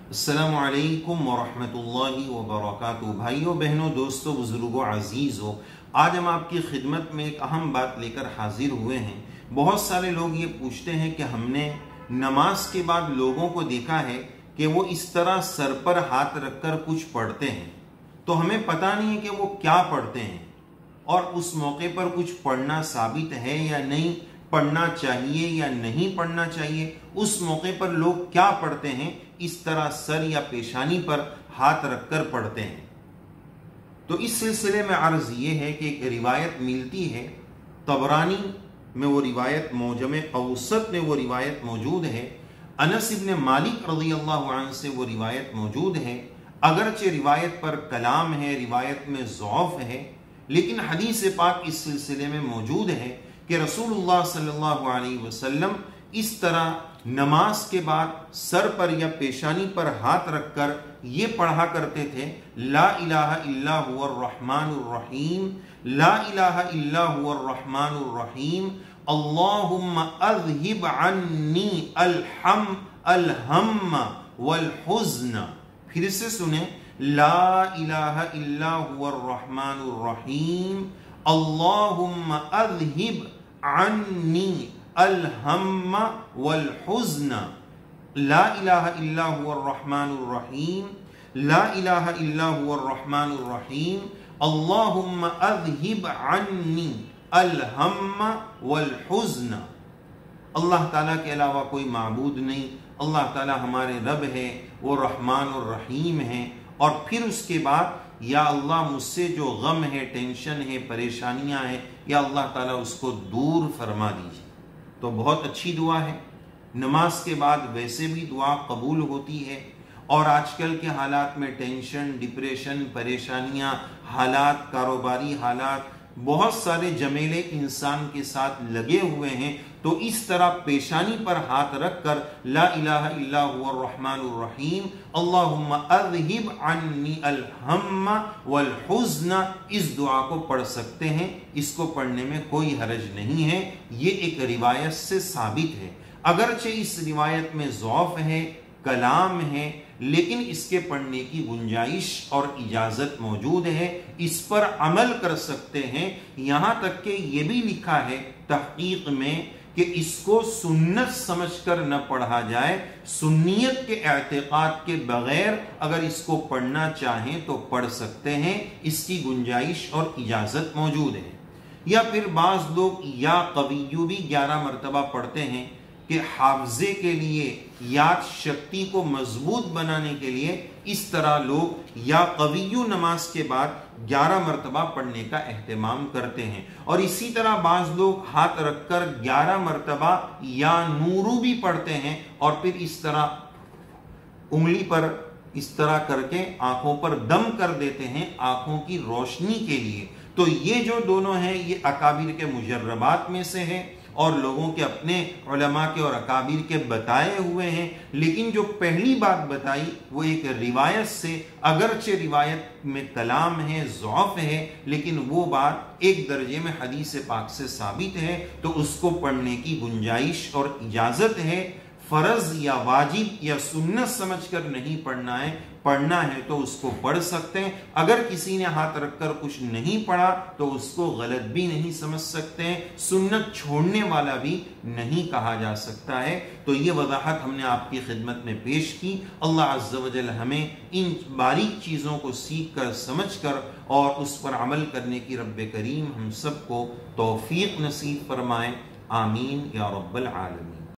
السلام علیکم ورحمۃ اللہ وبرکاتہ۔ بھائیوں بہنوں، دوستوں، بزرگوں، عزیزوں، آج ہم آپ کی خدمت میں ایک اہم بات لے کر حاضر ہوئے ہیں۔ بہت سارے لوگ یہ پوچھتے ہیں کہ ہم نے نماز کے بعد لوگوں کو دیکھا ہے کہ وہ اس طرح سر پر ہاتھ رکھ کر کچھ پڑھتے ہیں، تو ہمیں پتہ نہیں ہے کہ وہ کیا پڑھتے ہیں اور اس موقع پر کچھ پڑھنا ثابت ہے یا نہیں، پڑھنا چاہیے یا نہیں پڑھنا چاہیے، اس موقع پر لوگ کیا پڑھتے ہیں، اس طرح سر یا پیشانی پر ہاتھ رکھ کر پڑھتے ہیں۔ تو اس سلسلے میں عرض یہ ہے کہ ایک روایت ملتی ہے، طبرانی میں وہ روایت، معجم اوسط میں وہ روایت موجود ہے، انس ابن مالک رضی اللہ عنہ سے وہ روایت موجود ہے۔ اگرچہ روایت پر کلام ہے، روایت میں ضعف ہے، لیکن حدیث پاک اس سلسلے میں موجود ہے کہ رسول اللہ صلی اللہ علیہ وسلم اس طرح نماز کے بعد سر پر یا پیشانی پر ہاتھ رکھ کر یہ پڑھا کرتے تھے: لا الہ الا هو الرحمن الرحیم، لا الہ الا هو الرحمن الرحیم، اللہم اذہب عنی الہم والحزن۔ پھر سے سنیں، لا الہ الا هو الرحمن الرحیم، اللہم اذہب عنی الہم والحزن، لا الہ الا هو الرحمن الرحیم، لا الہ الا هو الرحمن الرحیم، اللہم اذہب عنی الہم والحزن۔ اللہ تعالیٰ کے علاوہ کوئی معبود نہیں، اللہ تعالیٰ ہمارے رب ہے، وہ رحمان الرحیم ہیں۔ اور پھر اس کے بعد، یا اللہ مجھ سے جو غم ہے، ٹینشن ہے، پریشانیاں ہیں، یا اللہ تعالیٰ اس کو دور فرما دیجیے۔ تو بہت اچھی دعا ہے، نماز کے بعد ویسے بھی دعا قبول ہوتی ہے، اور آج کل کے حالات میں ٹینشن، ڈپریشن، پریشانیاں، حالات، کاروباری حالات، بہت سارے جمیلے انسان کے ساتھ لگے ہوئے ہیں، تو اس طرح پیشانی پر ہاتھ رکھ کر لا الہ الا هو الرحمن الرحیم، اللہم اذہب عنی الہم والحزن، اس دعا کو پڑھ سکتے ہیں۔ اس کو پڑھنے میں کوئی حرج نہیں ہے، یہ ایک روایت سے ثابت ہے۔ اگرچہ اس روایت میں ضعف ہے، کلام ہے، لیکن اس کے پڑھنے کی گنجائش اور اجازت موجود ہے، اس پر عمل کر سکتے ہیں۔ یہاں تک کہ یہ بھی لکھا ہے تحقیق میں کہ اس کو سنت سمجھ کر نہ پڑھا جائے، سنیت کے اعتقاد کے بغیر اگر اس کو پڑھنا چاہیں تو پڑھ سکتے ہیں، اس کی گنجائش اور اجازت موجود ہے۔ یا پھر بعض لوگ یا قویو بھی 11 مرتبہ پڑھتے ہیں کہ حافظے کے لیے، یاد شکتی کو مضبوط بنانے کے لیے اس طرح لوگ یا قویو نماز کے بعد 11 مرتبہ پڑھنے کا اہتمام کرتے ہیں۔ اور اسی طرح بعض لوگ ہاتھ رکھ کر 11 مرتبہ یا نورو بھی پڑھتے ہیں، اور پھر اس طرح انگلی پر اس طرح کر کے آنکھوں پر دم کر دیتے ہیں آنکھوں کی روشنی کے لیے۔ تو یہ جو دونوں ہیں، یہ اکابر کے مجربات میں سے ہے، اور لوگوں کے اپنے علماء کے اور اکابر کے بتائے ہوئے ہیں۔ لیکن جو پہلی بات بتائی وہ ایک روایت سے، اگرچہ روایت میں کلام ہے، ضعف ہے، لیکن وہ بات ایک درجے میں حدیث پاک سے ثابت ہے، تو اس کو پڑھنے کی گنجائش اور اجازت ہے۔ فرض یا واجب یا سنت سمجھ کر نہیں پڑھنا ہے، پڑھنا ہے تو اس کو پڑھ سکتے ہیں۔ اگر کسی نے ہاتھ رکھ کر کچھ نہیں پڑھا تو اس کو غلط بھی نہیں سمجھ سکتے ہیں، سنت چھوڑنے والا بھی نہیں کہا جا سکتا ہے۔ تو یہ وضاحت ہم نے آپ کی خدمت میں پیش کی۔ اللہ عز و جل ہمیں ان باریک چیزوں کو سیکھ کر، سمجھ کر اور اس پر عمل کرنے کی رب کریم ہم سب کو توفیق نصیب فرمائے، آمین یا رب العالمین۔